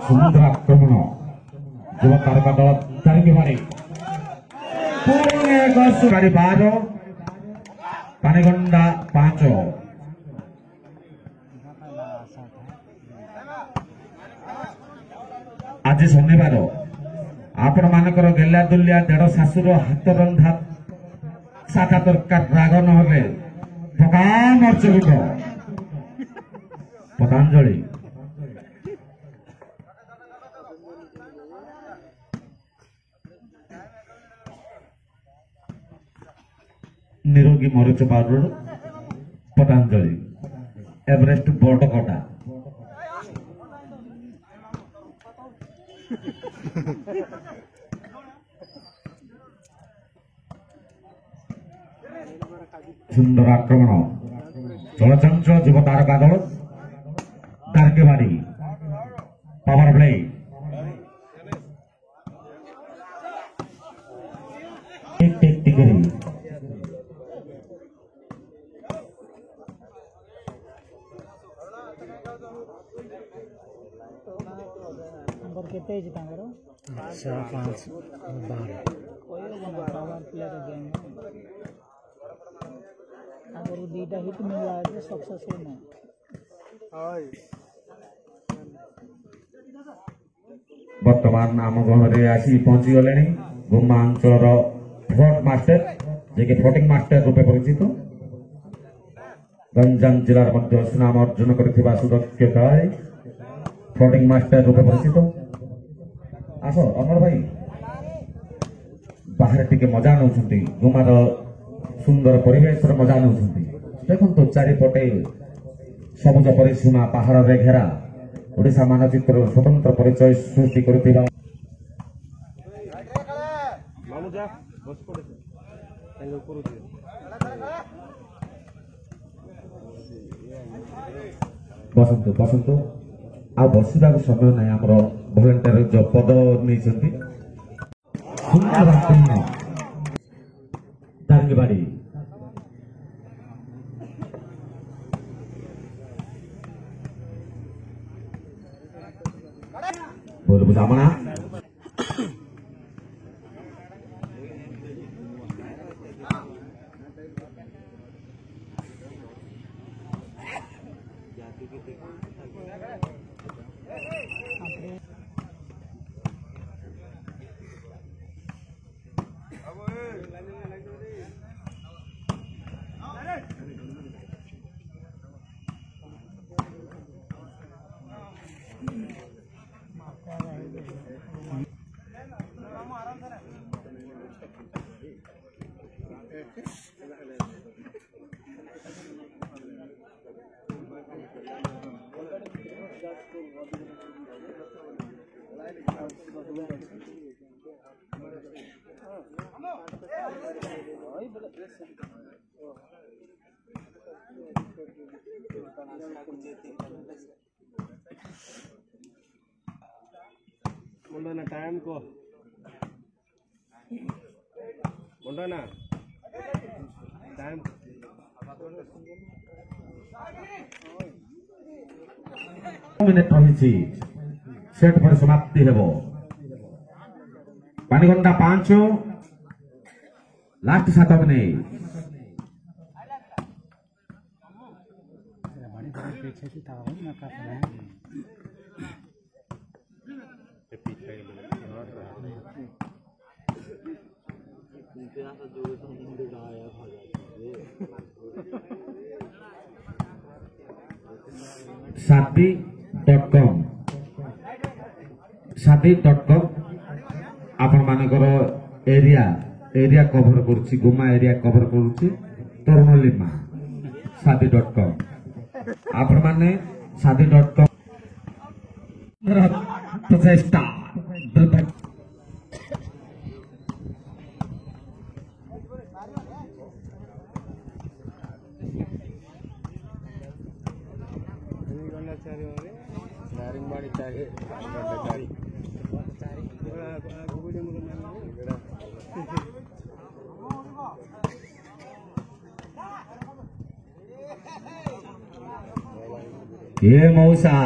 सुंदर आक्रमण युवा तारका दल दारिंगबाड़ी पुणी 12 पानीगंडा 5 आज शनिवार आपण मानकर गेला दुलिया देड़ शाशुर हाथ रंधा साका तरकार राग नहले पकाम अर्चक पतंजलि निरोगी मरीच पाउडर पतंजलि एवरेस्ट बड़कटा सुंदर आक्रमण चलचंचल युव तारका दल दारिंगबाड़ी पावर प्ले केते जी तांगरो 5 12 कोई ना पावर प्ले का गेम अगर दीटा हिट मिलला है सक्सेस होना हाय वर्तमान आम घरे आसी पहुंची गले गुम्मा अंचल फ्रंट मास्टर जे फ्लोटिंग मास्टर रूपे परिचित गंजाम जिलार मध्य सुनाम अर्जन करथिबा सुदक्ष खेलाड़ी फ्लोटिंग मास्टर रूपे परिचित आस अमर भाई बाहर टिके मजा नौ गुमार सुंदर परिवेश मजा नौ देखो चारिपटे सबुज परिसीमा पहाड़ रे घेरा ओडिशा मानचित्र स्वतंत्र परिचय सृष्टि कर बसंतु बसंतु आ बसवा समय ना आम भलेंटियर जो पद नहीं दारिंगबाड़ी बोल बुझामना मुंडा टाइम को मुंडा ना टाइम मिनिट रही सेट पर समाप्ति हेबो पानीगंडा 5 लास्ट 7 मिनिट साथी.com आपण मानकर एरिया कवर करूची गुमा एरिया कवर करूची तरुणलीमा साथी.com आपण माने साथी.com प्रचेष्टा दारिंगबाड़ी चाहिए ଏ ମଉସା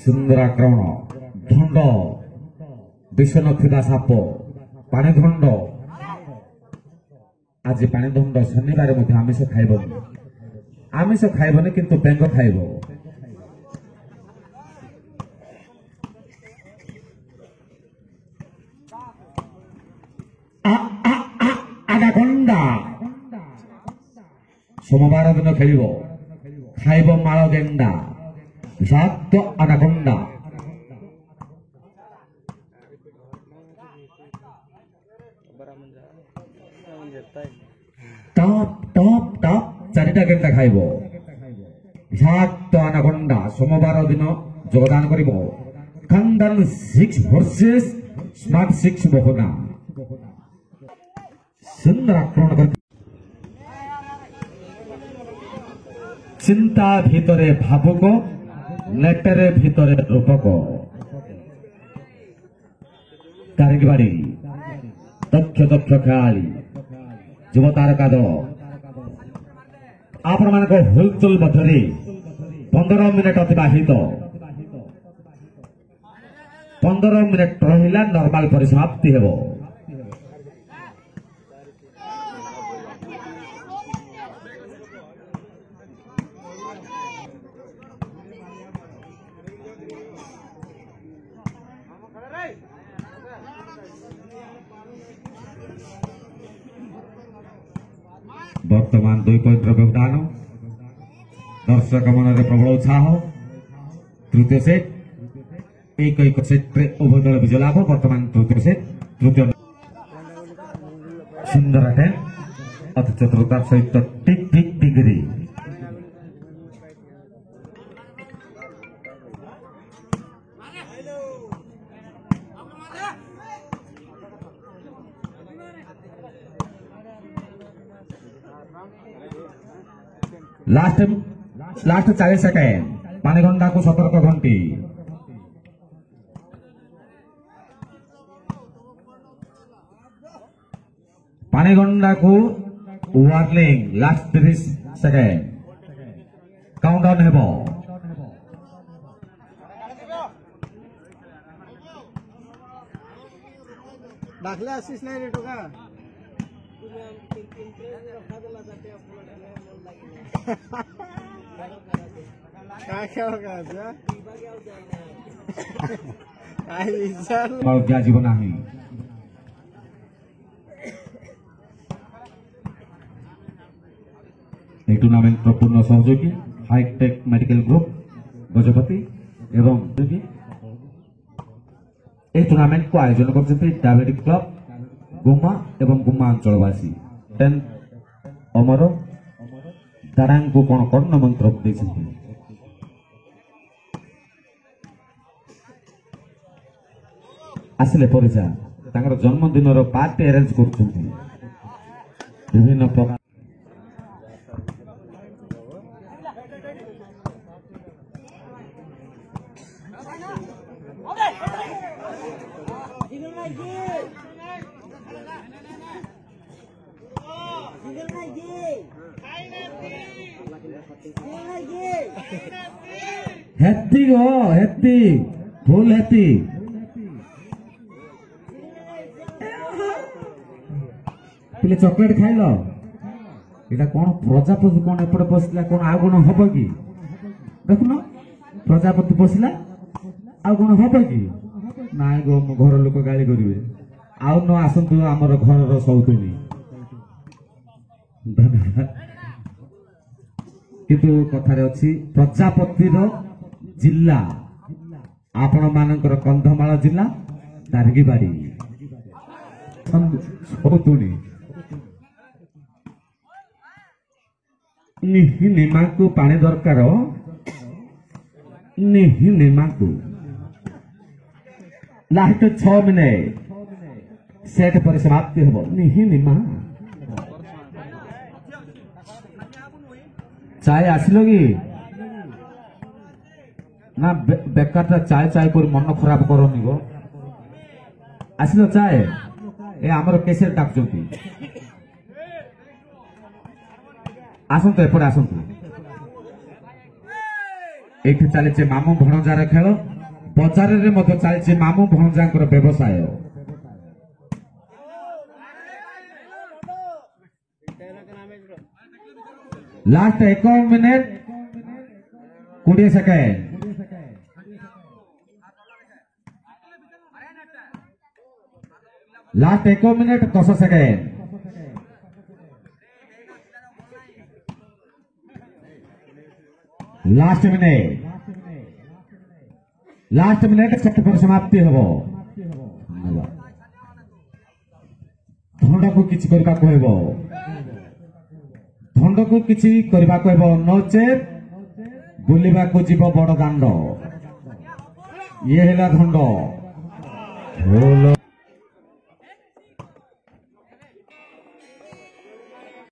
ସୁନ୍ଦର ଆକ୍ରମଣ ଧଣ୍ଡ ବିଷ ନଥିବା ସାପ ପାଣି ଧଣ୍ଡ ଆଜି ପାଣି ଧଣ୍ଡ ଶନିବାର ମଧ୍ୟ ଆମିଷ ଖାଇବନି କିନ୍ତୁ ବେଙ୍ଗ ଖାଇବ ଆନାକୋଣ୍ଡା সোমবার দিন খেলিব খাইব মাଳ গেଣ୍ଡା বিষাক্ତ আনাকোন্ডা টপ টপ টপ চারিটা গেଣ୍ଡା খাইব বিষাক্ত আনাকোন্ডা সোমবার দিন যোগদান করিব খানদান 6 ভার্সেস স্মার্ট 6 মোহনা সুন্দর আক্রমণ করে চিন্তা ভিতরে ভাবুক নেটের ভিতরে রূপক দারিঙ্গবাড়ি দক্ষ দক্ষ খেলাড়ি যুব তারকা দল ଆପଣମାନଙ୍କ ହୁଲଚୁଲ ମଧ୍ୟରେ 15 ମିନିଟ ଅତିବାହିତ 15 ମିନିଟ ରହିଲା ନର୍ମାଲ ପରିସମାପ୍ତି ହେବ ବର୍ତ୍ତମାନ 2 ପଏଣ୍ଟର ବ୍ୟବଧାନ ଦର୍ଶକ ମନରେ ପ୍ରବଳ ଉତ୍ସାହ ତୃତୀୟ ସେଟ୍ ଏକ ସେଟ୍ରେ ଉଭୟ ଦଳ ବିଜୟ ଲାଭ ବର୍ତ୍ତମାନ ତୃତୀୟ ସେଟ୍ ତୃତୀୟ ସୁନ୍ଦର ଆଟେମ୍ପ ଅତି ଚତୁରତାର ସହିତ ଟିକ୍ ଟିକ୍ ଟିକରି लास्ट 40 सेकेंड पानीगंडा को सतर्क घंटी पानीगंडा को वार्निंग लास्ट 30 सेकेंड काउंटडाउन हेबो दाखले आशीष नाही रे टोका काय खेळ करायचं काय विचार जीवन नाही এই টুর্নামেন্টর পূর্ণ সহযোগী হাইটেক মেডিকেল গ্রুপ গজপতি এবং এই টুর্নামেন্টକୁ ଆୟୋଜନ କରିଛନ୍ତି ଡାଇବେଟିକ୍ କ୍ଲବ ଗୁମା ଏବଂ ଗୁମା ଅଞ୍ଚଳବାସୀ 10 ଅମର ଦାରାଙ୍କୁ କଣ କର୍ଣ୍ଣ ମନ୍ତ୍ର ଦେଇଛନ୍ତି ଆସିଲେ ପରିଚା ତାଙ୍କର ଜନ୍ମଦିନର ପାର୍ଟି ଆରେଞ୍ଜ କରୁଛନ୍ତି ବିଭିନ୍ନ ପ୍ରକାର हेत्ती गो हेत्ती फुल हेत्ती पिले चॉकलेट खाइल एटा कोन प्रजापति कोन एपटे बसला कोन आ गुण हबो की देखुन प्रजापति बसला आ गुण हबो की नाय गो घर लोक गाली करिवे आउ न आसंतु हमर घर रो सौतुनी किंतु कथारे अछि प्रजापति रो जिल्ला आपण मानकर कंधमाल जिल्ला दारिंगबाड़ी सौतुनी निहि निमाकु पानी दरकार निहि निमाकु लास्ट 6 मिनिट सेट पर समाप्ति हेबो निहि निमा चाय आसिलो कि ना बेकारटा चाय चाय कर मन खराब करनी गो आसिलो चाय ए हमर केसेर डाकचोती ଆସନ୍ତୁ ଏପଟେ ଆସନ୍ତୁ। ଏଇଠି ଚାଲିଛି ମାମୁଁ ଭଣଜାର ଖେଳ। ବଜାରରେ ମଧ୍ୟ ଚାଲିଛି ମାମୁଁ ଭଣଜାଙ୍କର ବ୍ୟବସାୟ। Last 1 minute 20 second. Last 1 minute 10 second. Last minute set पर समाप्ति हम। धंड को किसी करने को हेबो, धंड को किसी करने को हेबो, नचेत बुलिबा को जीव बड़ दांड। ये है धंड।